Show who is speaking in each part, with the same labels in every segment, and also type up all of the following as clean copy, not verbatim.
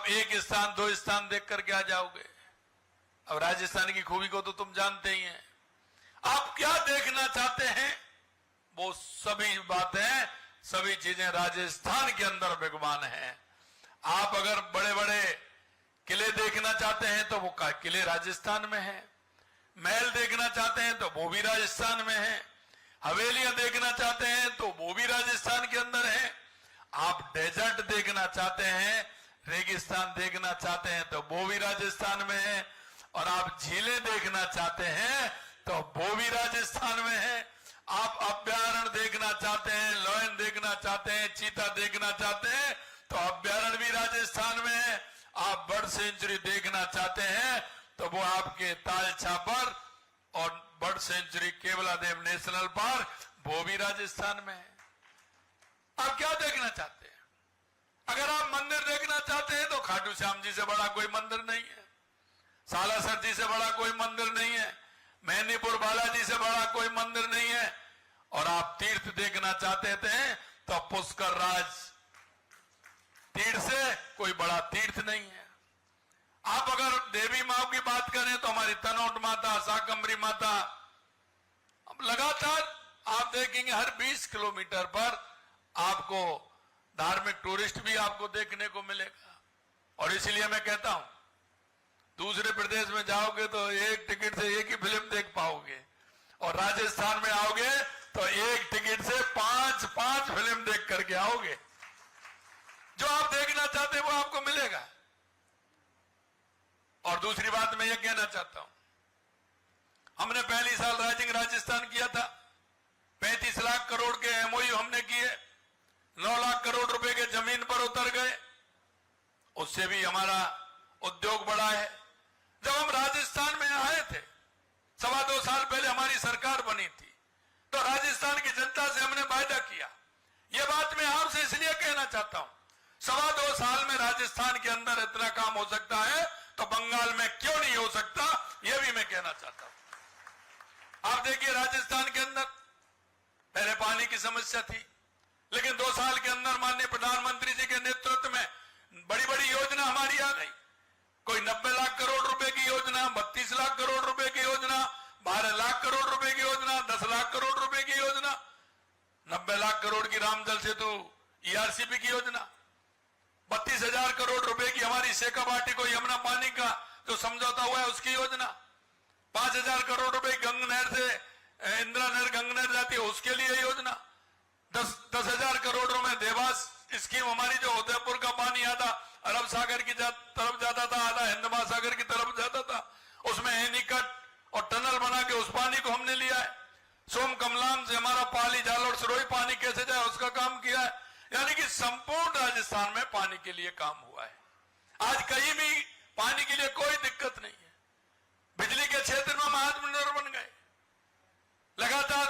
Speaker 1: आप एक स्थान दो स्थान देख करके आ जाओगे। अब राजस्थान की खूबी को तो तुम जानते ही हैं। आप क्या देखना चाहते हैं वो सभी बातें, सभी चीजें राजस्थान के अंदर विद्यमान हैं। आप अगर बड़े बड़े किले देखना चाहते हैं तो वो किले राजस्थान में हैं। महल देखना चाहते हैं तो वो भी राजस्थान में है। हवेलियां देखना चाहते हैं तो वो भी राजस्थान के अंदर है। आप डेजर्ट देखना चाहते हैं, रेगिस्तान देखना चाहते हैं तो वो भी राजस्थान में है। और आप झीलें देखना चाहते हैं तो वो भी राजस्थान में है। आप अभ्यारण्य देखना चाहते हैं, लॉयन देखना चाहते हैं, चीता देखना चाहते हैं तो अभ्यारण्य भी राजस्थान में है। आप बर्ड सेंचुरी देखना चाहते हैं तो वो आपके ताल छापर और bird sanctuary Keoladeo national park वो भी राजस्थान में है। आप क्या देखना चाहते हैं? अगर आप मंदिर देखना चाहते हैं तो खाटू श्याम जी से बड़ा कोई मंदिर नहीं है, सालासर जी से बड़ा कोई मंदिर नहीं है, मैनीपुर बालाजी से बड़ा कोई मंदिर नहीं है। और आप तीर्थ देखना चाहते थे तो पुष्कर राज तीर्थ से कोई बड़ा तीर्थ नहीं है। आप अगर देवी माँ की बात करें तो हमारी तनोट माता, शाकंभरी माता, अब लगातार आप देखेंगे हर 20 किलोमीटर पर आपको धार्मिक टूरिस्ट भी आपको देखने को मिलेगा। और इसलिए मैं कहता हूं दूसरे प्रदेश में जाओगे तो एक टिकट से एक ही फिल्म देख पाओगे, और राजस्थान में आओगे तो एक टिकट से 5 फिल्म देख करके आओगे। जो आप देखना चाहते हैं वो आपको मिलेगा। और दूसरी बात मैं ये कहना चाहता हूं, हमने पहली साल राइजिंग राजस्थान किया था, 35 लाख करोड़ के एमओयू हमने किए, 9 लाख करोड़ रुपए के जमीन पर उतर गए। उससे भी हमारा उद्योग बढ़ा है। जब हम राजस्थान में आए थे 2.25 साल पहले हमारी सरकार बनी थी, तो राजस्थान की जनता से हमने वायदा किया। यह बात मैं आपसे इसलिए कहना चाहता हूं, 2.25 साल में राजस्थान के अंदर इतना काम हो सकता है तो बंगाल में क्यों नहीं हो सकता, यह भी मैं कहना चाहता हूं। आप देखिए राजस्थान के अंदर पहले पानी की समस्या थी, लेकिन 2 साल के अंदर माननीय प्रधानमंत्री जी के नेतृत्व में बड़ी बड़ी योजना हमारी आ गई। कोई 90 लाख करोड़ रुपए की योजना, 32 लाख करोड़ रुपए की योजना, 12 लाख करोड़ रुपए की योजना, 10 लाख करोड़ रुपए की योजना, 90 लाख करोड़ की राम जल सेतु ईआरसीपी की योजना, 32,000 करोड़ रुपए की हमारी शेखावाटी को यमुना पानी का जो समझौता हुआ है उसकी योजना, 5,000 करोड़ रुपए गंग नहर से इंदिरा नहर गंग नहर जाती है उसके लिए योजना, 10,000 करोड़ में देवास स्कीम हमारी जो उदयपुर का पानी आधा अरब सागर की तरफ जाता था, आधा हिंद महासागर की तरफ जाता था, उसमें एनीकट और टनल बना के उस पानी को हमने लिया है। सोम कमलान से हमारा पाली जालोर सरोई पानी कैसे जाए उसका काम किया है। यानी कि संपूर्ण राजस्थान में पानी के लिए काम हुआ है। आज कहीं भी पानी के लिए कोई दिक्कत नहीं है। बिजली के क्षेत्र में हम आत्मनिर्भर बन गए। लगातार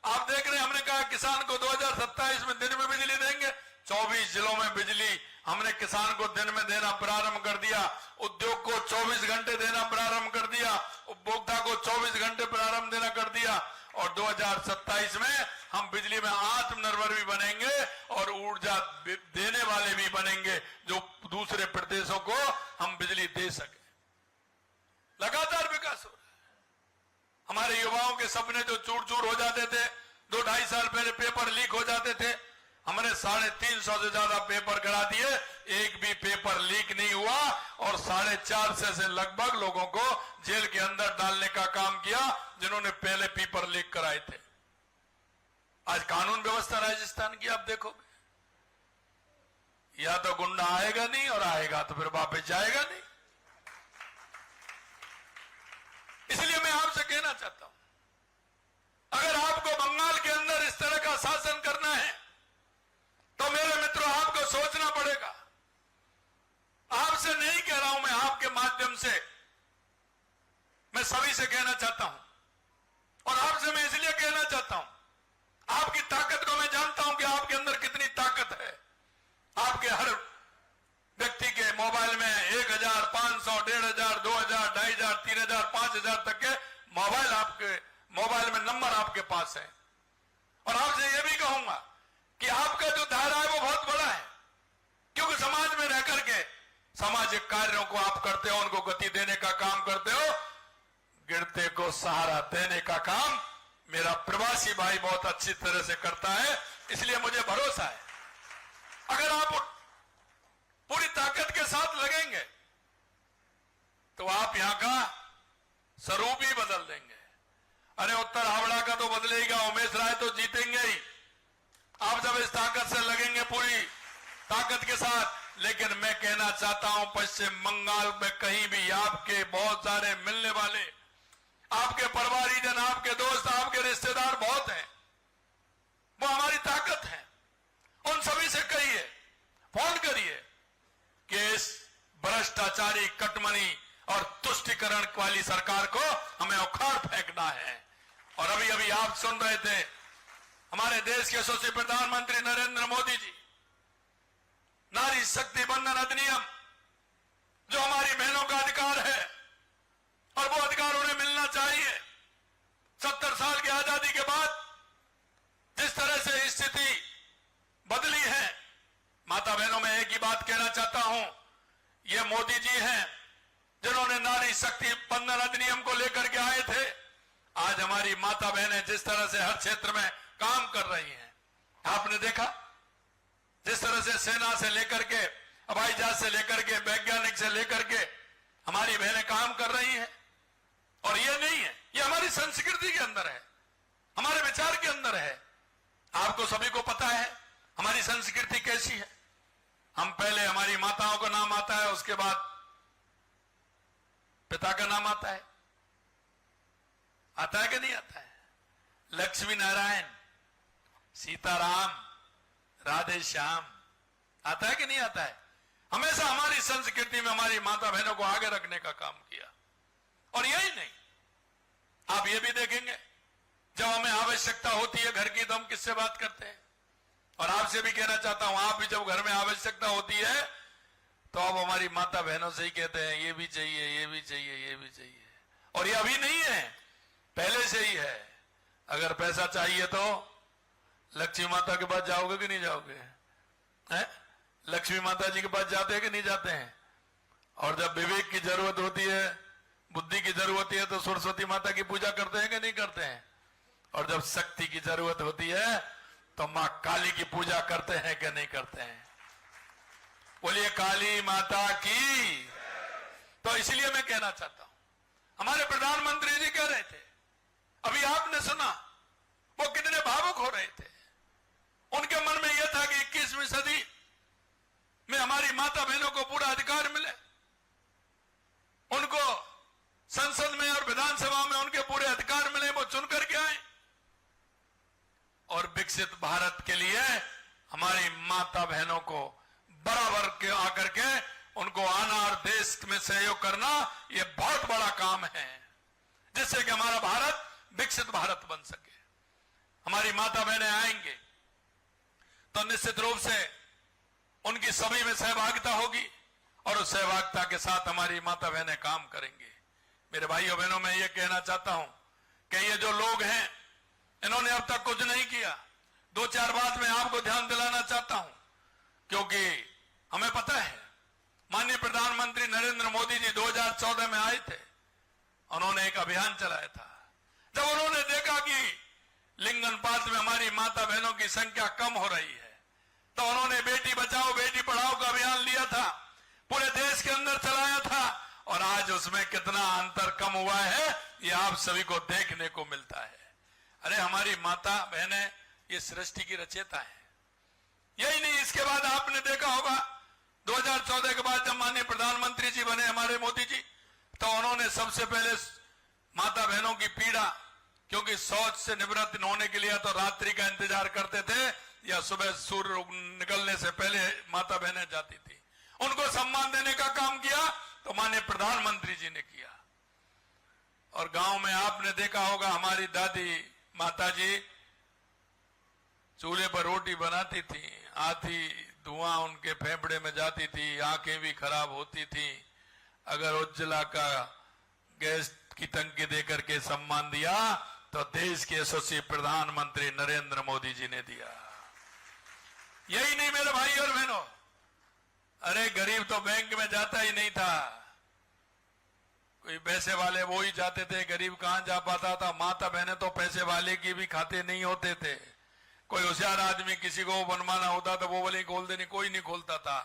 Speaker 1: आप देख रहे हैं, हमने कहा किसान को 2027 में दिन में बिजली देंगे, 24 जिलों में बिजली हमने किसान को दिन में देना प्रारंभ कर दिया, उद्योग को 24 घंटे देना प्रारंभ कर दिया, उपभोक्ता को 24 घंटे प्रारंभ देना कर दिया। और 2027 में हम बिजली में आत्मनिर्भर भी बनेंगे और ऊर्जा देने वाले भी बनेंगे, जो दूसरे प्रदेशों को हम बिजली दे सके। लगातार विकास हो रहा है। हमारे युवाओं के सपने जो चूर चूर हो जाते थे, 2-2.5 साल पहले पेपर लीक हो जाते थे, हमने 350 से ज्यादा पेपर करा दिए, एक भी पेपर लीक नहीं हुआ। और 450 से लगभग लोगों को जेल के अंदर डालने का काम किया जिन्होंने पहले पेपर लीक कराए थे। आज कानून व्यवस्था राजस्थान की आप देखोगे, या तो गुंडा आएगा नहीं, और आएगा तो फिर वापस जाएगा नहीं। इसलिए मैं आपसे कहना चाहता हूं, अगर आपको बंगाल के अंदर इस तरह का शासन करना है तो मेरे मित्रों आपको सोचना पड़ेगा। आपसे नहीं कह रहा हूं, मैं आपके माध्यम से मैं सभी से कहना चाहता हूं, और आपसे मैं इसलिए कहना चाहता हूं, आपकी ताकत को मैं जानता हूं कि आपके अंदर कितनी ताकत है। आपके हर व्यक्ति के मोबाइल में 1,000, 500, 1,500, 2,000, 2,500, 3,000, 5,000 तक के मोबाइल, आपके मोबाइल में नंबर आपके पास है। और आपसे यह भी कहूंगा कि आपका जो दायरा है वो बहुत बड़ा है, क्योंकि समाज में रह करके समाज सामाजिक कार्यों को आप करते हो, उनको गति देने का काम करते हो, गिरते को सहारा देने का काम मेरा प्रवासी भाई बहुत अच्छी तरह से करता है। इसलिए मुझे भरोसा है अगर आप पूरी ताकत के साथ लगेंगे तो आप यहां का स्वरूप ही बदल देंगे। अरे उत्तर हावड़ा का तो बदलेगा, उमेश राय तो जीतेंगे ही। आप जब इस ताकत से लगेंगे पूरी ताकत के साथ। लेकिन मैं कहना चाहता हूं पश्चिम बंगाल में कहीं भी आपके बहुत सारे मिलने वाले, आपके परिवारीजन, आपके दोस्त, आपके रिश्तेदार बहुत हैं, वो हमारी ताकत है। उन सभी से कहिए, फोन करिए कि इस भ्रष्टाचारी, कटमनी और तुष्टिकरण वाली सरकार को हमें उखाड़ फेंकना है। और अभी अभी आप सुन रहे थे हमारे देश के यशस्वी प्रधानमंत्री नरेंद्र मोदी जी, नारी शक्ति बंधन अधिनियम जो हमारी बहनों का अधिकार है और वो अधिकार उन्हें मिलना चाहिए। 70 साल की आजादी के बाद जिस तरह से स्थिति बदली है, माता बहनों में एक ही बात कहना चाहता हूं, ये मोदी जी हैं जिन्होंने नारी शक्ति बंधन अधिनियम को लेकर के आए थे। आज हमारी माता बहनें जिस तरह से हर क्षेत्र में काम कर रही हैं, आपने देखा जिस तरह से सेना से लेकर के, हवाई जहाज से लेकर के, वैज्ञानिक से लेकर के हमारी बहनें काम कर रही हैं। और ये नहीं है, ये हमारी संस्कृति के अंदर है, हमारे विचार के अंदर है। आपको सभी को पता है हमारी संस्कृति कैसी है। हम पहले, हमारी माताओं का नाम आता है, उसके बाद पिता का नाम आता है कि नहीं आता है? लक्ष्मी नारायण, सीताराम, राधे श्याम, आता है कि नहीं आता है? हमेशा हमारी संस्कृति में हमारी माता बहनों को आगे रखने का काम किया। और यही नहीं, आप ये भी देखेंगे जब हमें आवश्यकता होती है घर की तो हम किससे बात करते हैं। और आपसे भी कहना चाहता हूं, आप भी जब घर में आवश्यकता होती है तो आप हमारी माता बहनों से ही कहते हैं ये भी चाहिए, ये भी चाहिए, ये भी चाहिए। और ये अभी नहीं है, पहले से ही है। अगर पैसा चाहिए तो लक्ष्मी माता के पास जाओगे कि नहीं जाओगे? हैं? लक्ष्मी माता जी के पास जाते हैं कि नहीं जाते हैं? और जब विवेक की जरूरत होती है, बुद्धि की जरूरत होती है तो सरस्वती माता की पूजा करते हैं कि नहीं करते हैं? और जब शक्ति की जरूरत होती है तो मां काली की पूजा करते हैं कि नहीं करते हैं? बोलिए काली माता की। तो इसलिए मैं कहना चाहता हूं, हमारे प्रधानमंत्री जी कह रहे थे, अभी आपने सुना वो कितने भावुक हो रहे थे। उनके मन में यह था कि 21वीं सदी में हमारी माता बहनों को पूरा अधिकार मिले, उनको संसद में और विधानसभा में उनके पूरे अधिकार मिले, वो चुन करके आए। और विकसित भारत के लिए हमारी माता बहनों को बराबर के आकर के उनको आना और देश में सहयोग करना, यह बहुत बड़ा काम है, जिससे कि हमारा भारत विकसित भारत बन सके। हमारी माता बहनें आएंगे तो निश्चित रूप से उनकी सभी में सहभागिता होगी और उस सहभागिता के साथ हमारी माता बहनें काम करेंगे। मेरे भाइयों बहनों, मैं ये कहना चाहता हूं कि ये जो लोग हैं इन्होंने अब तक कुछ नहीं किया। 2-4 बात मैं आपको ध्यान दिलाना चाहता हूं, क्योंकि हमें पता है माननीय प्रधानमंत्री नरेंद्र मोदी जी 2014 में आए थे, उन्होंने एक अभियान चलाया था। जब उन्होंने देखा कि लिंग अनुपात में हमारी माता बहनों की संख्या कम हो रही है, तो उन्होंने बेटी बचाओ बेटी पढ़ाओ का अभियान लिया था, पूरे देश के अंदर चलाया था। और आज उसमें कितना अंतर कम हुआ है ये आप सभी को देखने को मिलता है। अरे हमारी माता बहनें ये सृष्टि की रचयिता है। यही नहीं, इसके बाद आपने देखा होगा 2014 के बाद जब माननीय प्रधानमंत्री जी बने हमारे मोदी जी, तो उन्होंने सबसे पहले माता बहनों की पीड़ा, क्योंकि शौच से निवृत्त होने के लिए तो रात्रि का इंतजार करते थे या सुबह सूर्य निकलने से पहले माता बहनें जाती थी, उनको सम्मान देने का काम किया तो माननीय प्रधानमंत्री जी ने किया। और गांव में आपने देखा होगा हमारी दादी माता जी चूल्हे पर रोटी बनाती थी, आती धुआं उनके फेफड़े में जाती थी, आंखें भी खराब होती थी। अगर उज्ज्वला का गैस की टंकी देकर के सम्मान दिया तो देश के यशस्वी प्रधानमंत्री नरेंद्र मोदी जी ने दिया। यही नहीं मेरे भाई और बहनों, अरे गरीब तो बैंक में जाता ही नहीं था, कोई पैसे वाले वो ही जाते थे, गरीब कहां जा पाता था। माता बहनें तो पैसे वाले की भी खाते नहीं होते थे। कोई होशियार आदमी किसी को बनवाना होता तो वो वाले खोल देने, कोई नहीं खोलता था।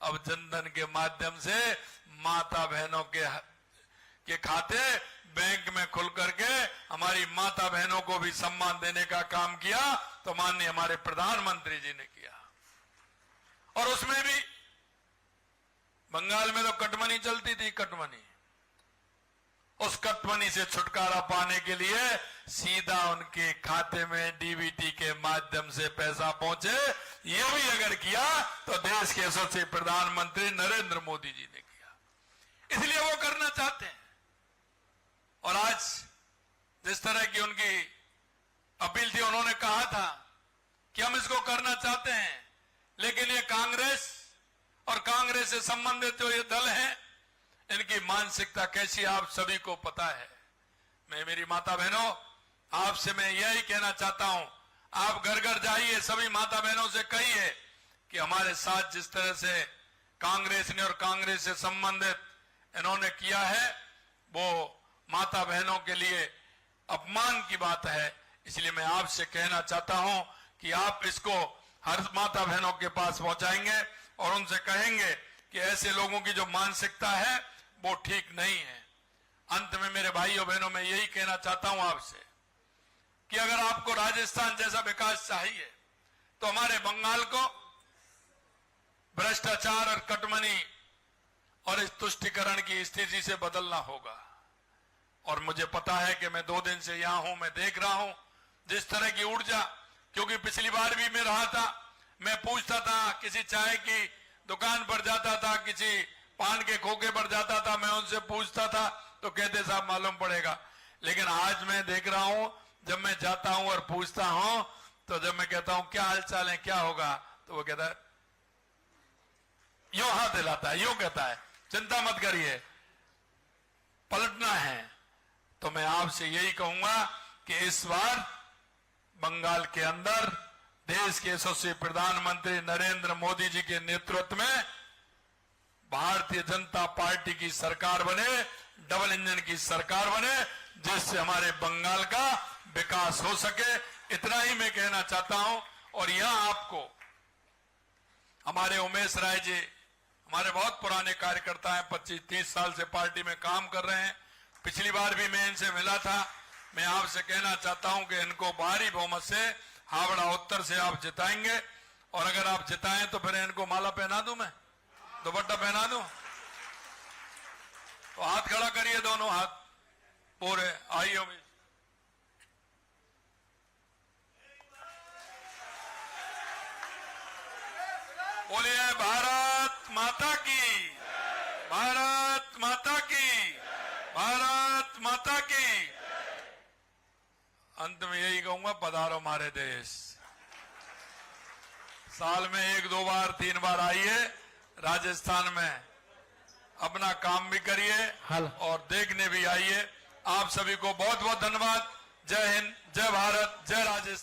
Speaker 1: अब जनधन के माध्यम से माता बहनों के खाते बैंक में खुल करके हमारी माता बहनों को भी सम्मान देने का काम किया, तो माननीय हमारे प्रधानमंत्री जी ने किया। और उसमें भी बंगाल में तो कटमनी चलती थी, कटमनी, उस कटमनी से छुटकारा पाने के लिए सीधा उनके खाते में डीबीटी के माध्यम से पैसा पहुंचे। ये भी अगर किया तो देश के यशस्वी प्रधानमंत्री नरेंद्र मोदी जी ने किया, इसलिए वो करना चाहते हैं। और आज जिस तरह की उनकी अपील थी, उन्होंने कहा था कि हम इसको करना चाहते हैं, लेकिन ये कांग्रेस और कांग्रेस से संबंधित जो ये दल हैं, इनकी मानसिकता कैसी आप सभी को पता है। मैं मेरी माता बहनों, आपसे मैं यही कहना चाहता हूं, आप घर घर जाइए, सभी माता बहनों से कहिए कि हमारे साथ जिस तरह से कांग्रेस ने और कांग्रेस से संबंधित इन्होंने किया है, वो माता बहनों के लिए अपमान की बात है। इसलिए मैं आपसे कहना चाहता हूं कि आप इसको हर माता बहनों के पास पहुंचाएंगे और उनसे कहेंगे कि ऐसे लोगों की जो मानसिकता है वो ठीक नहीं है। अंत में मेरे भाइयों बहनों, मैं यही कहना चाहता हूं आपसे कि अगर आपको राजस्थान जैसा विकास चाहिए तो हमारे बंगाल को भ्रष्टाचार और कटमनी और इस तुष्टिकरण की स्थिति से बदलना होगा। और मुझे पता है कि मैं 2 दिन से यहां हूं, मैं देख रहा हूं जिस तरह की ऊर्जा, क्योंकि पिछली बार भी मैं रहा था, मैं पूछता था, किसी चाय की दुकान पर जाता था, किसी पान के खोखे पर जाता था, मैं उनसे पूछता था तो कहते साहब मालूम पड़ेगा। लेकिन आज मैं देख रहा हूं, जब मैं जाता हूं और पूछता हूं, तो जब मैं कहता हूं क्या हालचाल है, क्या होगा, तो वो कहता है, यूं हाथ हिलाता है, यूं कहता है चिंता मत करिए, पलटना है। तो मैं आपसे यही कहूंगा कि इस बार बंगाल के अंदर देश के यशस्वी प्रधानमंत्री नरेंद्र मोदी जी के नेतृत्व में भारतीय जनता पार्टी की सरकार बने, डबल इंजन की सरकार बने, जिससे हमारे बंगाल का विकास हो सके। इतना ही मैं कहना चाहता हूं। और यहां आपको हमारे उमेश राय जी, हमारे बहुत पुराने कार्यकर्ता हैं, 25-30 साल से पार्टी में काम कर रहे हैं। पिछली बार भी मैं इनसे मिला था। मैं आपसे कहना चाहता हूं कि इनको भारी बहुमत से हावड़ा उत्तर से आप जिताएंगे, और अगर आप जिताएं तो फिर इनको माला पहना दूं, मैं दुपट्टा पहना दूं। तो हाथ खड़ा करिए, दोनों हाथ पूरे, आइए। बोलिए भारत माता की, भारत माता की, भारत माता की। अंत में यही कहूंगा, पधारो हमारे देश। साल में 1-2 बार 3 बार आइए राजस्थान में, अपना काम भी करिए और देखने भी आइए। आप सभी को बहुत बहुत धन्यवाद। जय हिंद, जय भारत, जय राजस्थान।